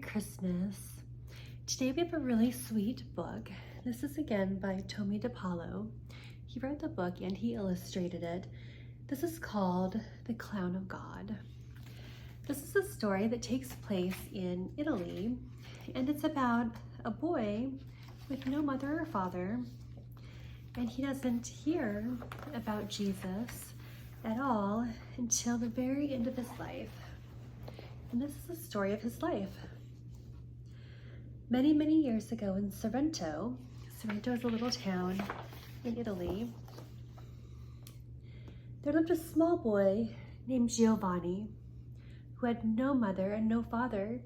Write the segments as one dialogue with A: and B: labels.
A: Christmas. Today we have a really sweet book. This is again by Tomie de Paulo. He wrote the book and he illustrated it. This is called The Clown of God. This is a story that takes place in Italy, and it's about a boy with no mother or father, and he doesn't hear about Jesus at all until the very end of his life. And this is the story of his life. Many, many years ago in Sorrento is a little town in Italy, there lived a small boy named Giovanni who had no mother and no father.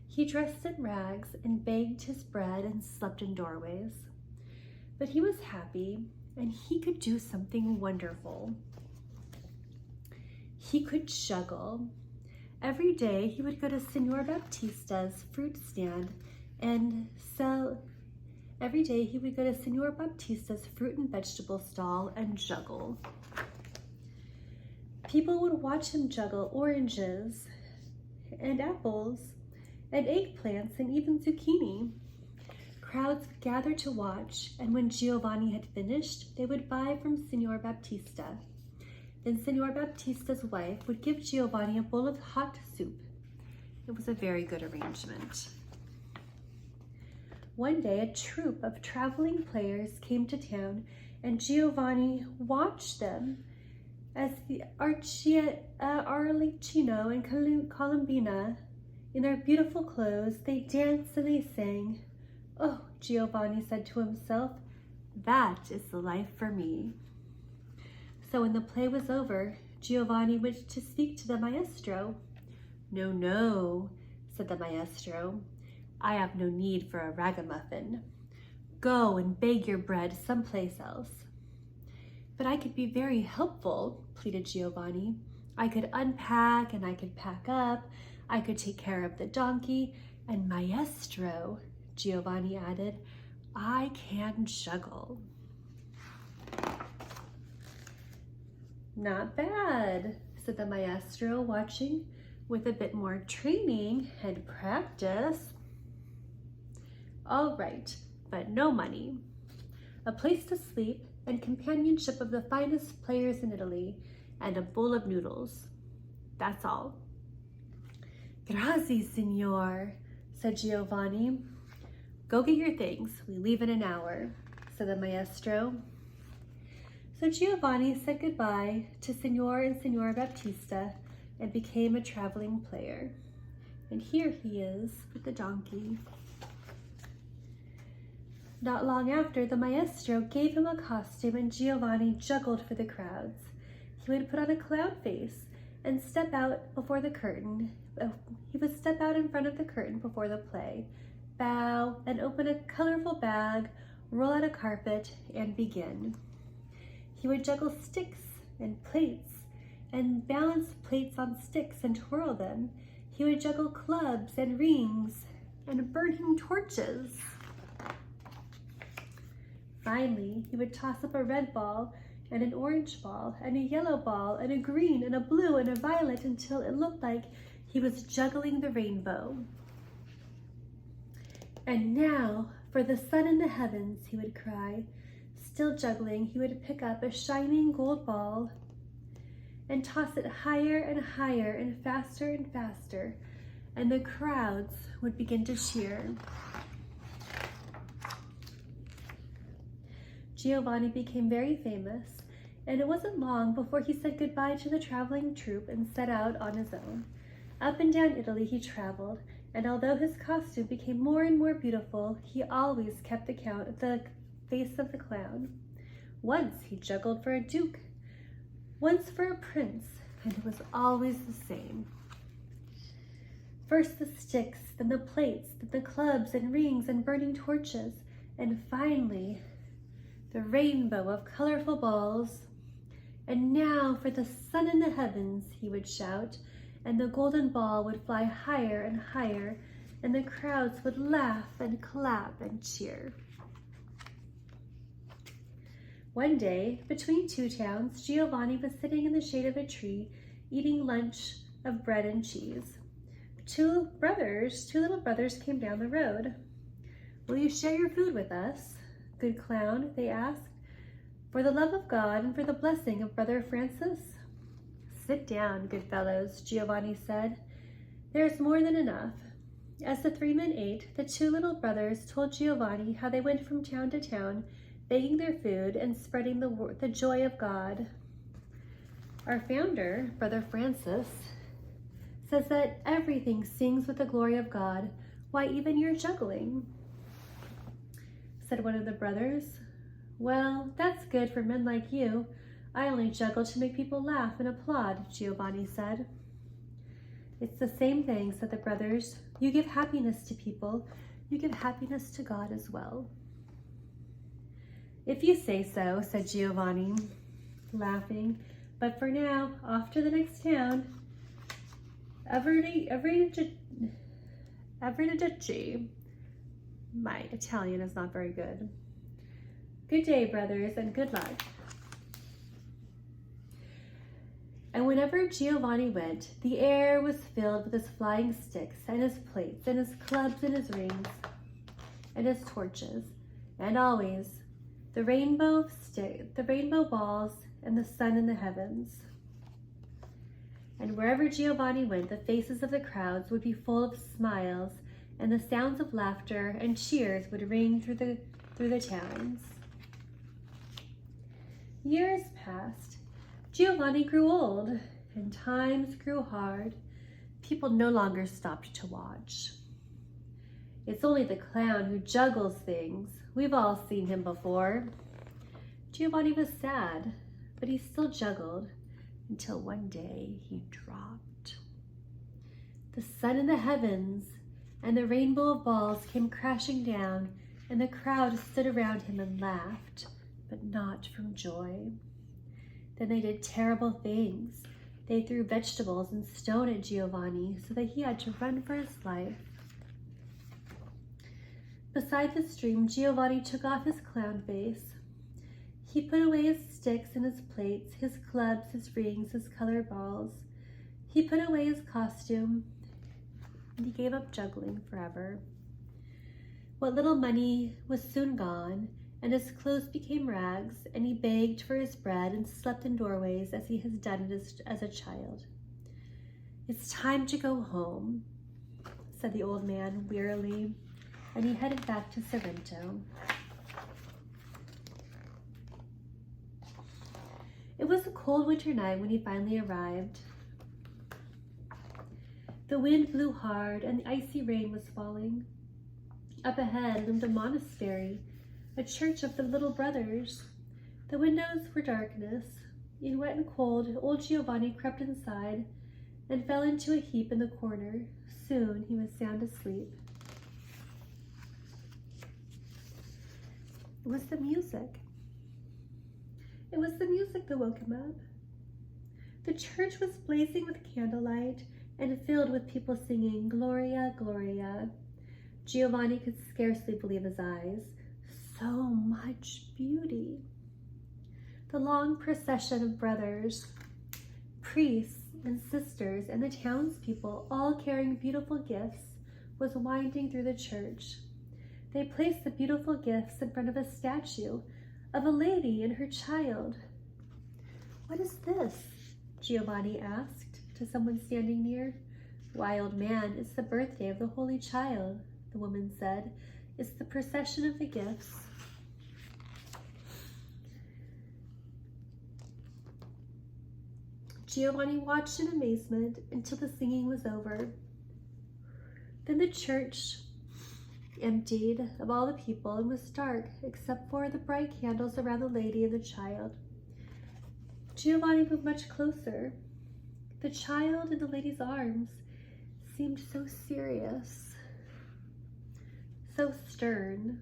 A: He dressed in rags and begged his bread and slept in doorways. But he was happy and he could do something wonderful. He could juggle. Every day he would go to Signor Baptista's fruit stand and sell. Every day he would go to Signor Baptista's fruit and vegetable stall and juggle. People would watch him juggle oranges and apples and eggplants and even zucchini. Crowds would gather to watch, and when Giovanni had finished, they would buy from Signor Baptista. Then Signor Baptista's wife would give Giovanni a bowl of hot soup. It was a very good arrangement. One day, a troupe of traveling players came to town, and Giovanni watched them as the Arlecchino and Colombina, in their beautiful clothes, they danced and they sang. "Oh," Giovanni said to himself, "that is the life for me." So when the play was over, Giovanni went to speak to the maestro. "No, no," said the maestro. "I have no need for a ragamuffin. Go and beg your bread someplace else." "But I could be very helpful," pleaded Giovanni. "I could unpack and I could pack up. I could take care of the donkey. And maestro," Giovanni added, "I can juggle." "Not bad," said the maestro, watching. "With a bit more training and practice." "All right, but no money. A place to sleep and companionship of the finest players in Italy and a bowl of noodles. That's all." "Grazie, signor," said Giovanni. "Go get your things. We leave in an hour," said the maestro. So Giovanni said goodbye to Signor and Signora Baptista and became a traveling player. And here he is with the donkey. Not long after, the maestro gave him a costume and Giovanni juggled for the crowds. He would put on a clown face and step out before the curtain. He would step out in front of the curtain before the play, bow and open a colorful bag, roll out a carpet, and begin. He would juggle sticks and plates and balance plates on sticks and twirl them. He would juggle clubs and rings and burning torches. Finally, he would toss up a red ball and an orange ball and a yellow ball and a green and a blue and a violet until it looked like he was juggling the rainbow. "And now for the sun in the heavens," he would cry. Still juggling, he would pick up a shining gold ball and toss it higher and higher and faster, and the crowds would begin to cheer. Giovanni became very famous, and it wasn't long before he said goodbye to the traveling troupe and set out on his own. Up and down Italy he traveled, and although his costume became more and more beautiful, he always kept the face of the clown. Once he juggled for a duke, once for a prince, and it was always the same. First the sticks, then the plates, then the clubs and rings and burning torches, and finally the rainbow of colorful balls. "And now for the sun in the heavens," he would shout, and the golden ball would fly higher and higher, and the crowds would laugh and clap and cheer. One day, between two towns, Giovanni was sitting in the shade of a tree, eating lunch of bread and cheese. two little brothers came down the road. "Will you share your food with us, good clown?" they asked. "For the love of God and for the blessing of Brother Francis." "Sit down, good fellows," Giovanni said. "There is more than enough." As the three men ate, the two little brothers told Giovanni how they went from town to town, begging their food and spreading the joy of God. "Our founder, Brother Francis, says that everything sings with the glory of God. Why, even your juggling," said one of the brothers. "Well, that's good for men like you. I only juggle to make people laugh and applaud," Giovanni said. "It's the same thing," said the brothers. "You give happiness to people. You give happiness to God as well." "If you say so," said Giovanni, laughing. "But for now, off to the next town. Arrivederci. My Italian is not very good. Good day, brothers, and good luck." And whenever Giovanni went, the air was filled with his flying sticks and his plates and his clubs and his rings and his torches, and always the rainbow balls and the sun in the heavens. And wherever Giovanni went, the faces of the crowds would be full of smiles, and the sounds of laughter and cheers would ring through the towns. Years passed. Giovanni grew old, and times grew hard. People no longer stopped to watch. "It's only the clown who juggles things. We've all seen him before." Giovanni was sad, but he still juggled until one day he dropped. The sun in the heavens and the rainbow of balls came crashing down, and the crowd stood around him and laughed, but not from joy. Then they did terrible things. They threw vegetables and stone at Giovanni so that he had to run for his life. Beside the stream, Giovanni took off his clown face. He put away his sticks and his plates, his clubs, his rings, his colored balls. He put away his costume, and he gave up juggling forever. What little money was soon gone, and his clothes became rags, and he begged for his bread and slept in doorways as he had done as a child. "It's time to go home," said the old man wearily, and he headed back to Sorrento. It was a cold winter night when he finally arrived. The wind blew hard, and the icy rain was falling. Up ahead loomed a monastery, a church of the little brothers. The windows were darkness. In wet and cold, old Giovanni crept inside and fell into a heap in the corner. Soon he was sound asleep. It was the music. It was the music that woke him up. The church was blazing with candlelight and filled with people singing, "Gloria, Gloria." Giovanni could scarcely believe his eyes. So much beauty. The long procession of brothers, priests, and sisters, and the townspeople, all carrying beautiful gifts, was winding through the church. They placed the beautiful gifts in front of a statue of a lady and her child. "What is this?" Giovanni asked to someone standing near. "Why, old man, it's the birthday of the Holy Child," the woman said. "It's the procession of the gifts." Giovanni watched in amazement until the singing was over. Then the church emptied of all the people and was dark except for the bright candles around the lady and the child. Giovanni moved much closer. The child in the lady's arms seemed so serious, so stern.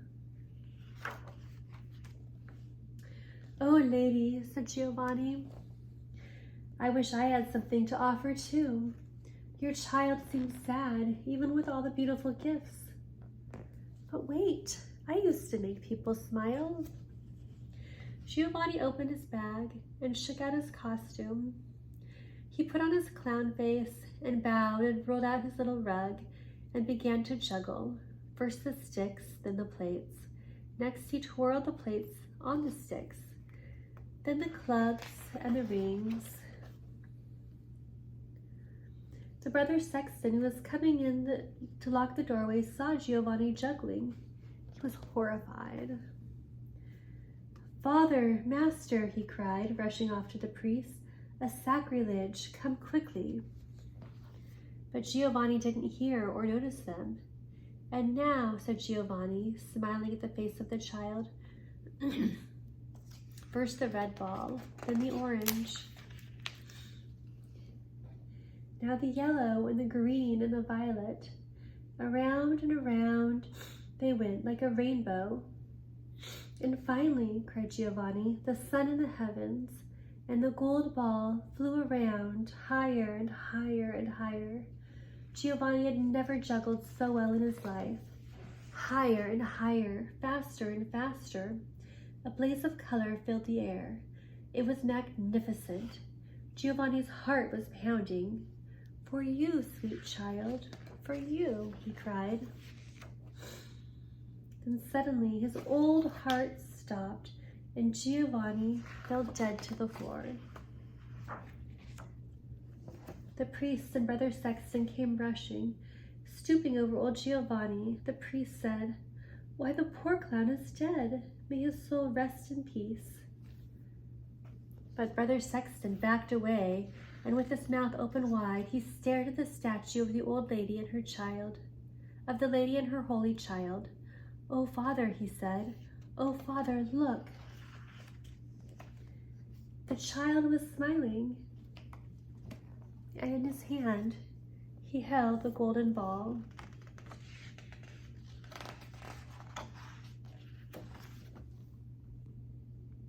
A: "Oh, lady," said Giovanni, "I wish I had something to offer too. Your child seems sad, even with all the beautiful gifts." "But wait, I used to make people smile." Giovanni opened his bag and shook out his costume. He put on his clown face and bowed and rolled out his little rug and began to juggle, first the sticks, then the plates. Next he twirled the plates on the sticks, then the clubs and the rings. The brother sexton, who was coming in to lock the doorway, saw Giovanni juggling. He was horrified. "Father, master," he cried, rushing off to the priest. "A sacrilege! Come quickly." But Giovanni didn't hear or notice them. "And now," said Giovanni, smiling at the face of the child, "first the red ball, then the orange. Now the yellow and the green and the violet. Around and around they went like a rainbow. And finally," cried Giovanni, "the sun in the heavens, and the gold ball flew around higher and higher and higher." Giovanni had never juggled so well in his life. Higher and higher, faster and faster. A blaze of color filled the air. It was magnificent. Giovanni's heart was pounding. "For you, sweet child, for you," he cried. Then suddenly his old heart stopped, and Giovanni fell dead to the floor. The priest and brother sexton came rushing. Stooping over old Giovanni, the priest said, "Why, the poor clown is dead. May his soul rest in peace." But brother sexton backed away, and with his mouth open wide, he stared at the statue of the old lady and her child, of the lady and her holy child. "Oh, Father," he said, "oh, Father, look." The child was smiling, and in his hand he held the golden ball.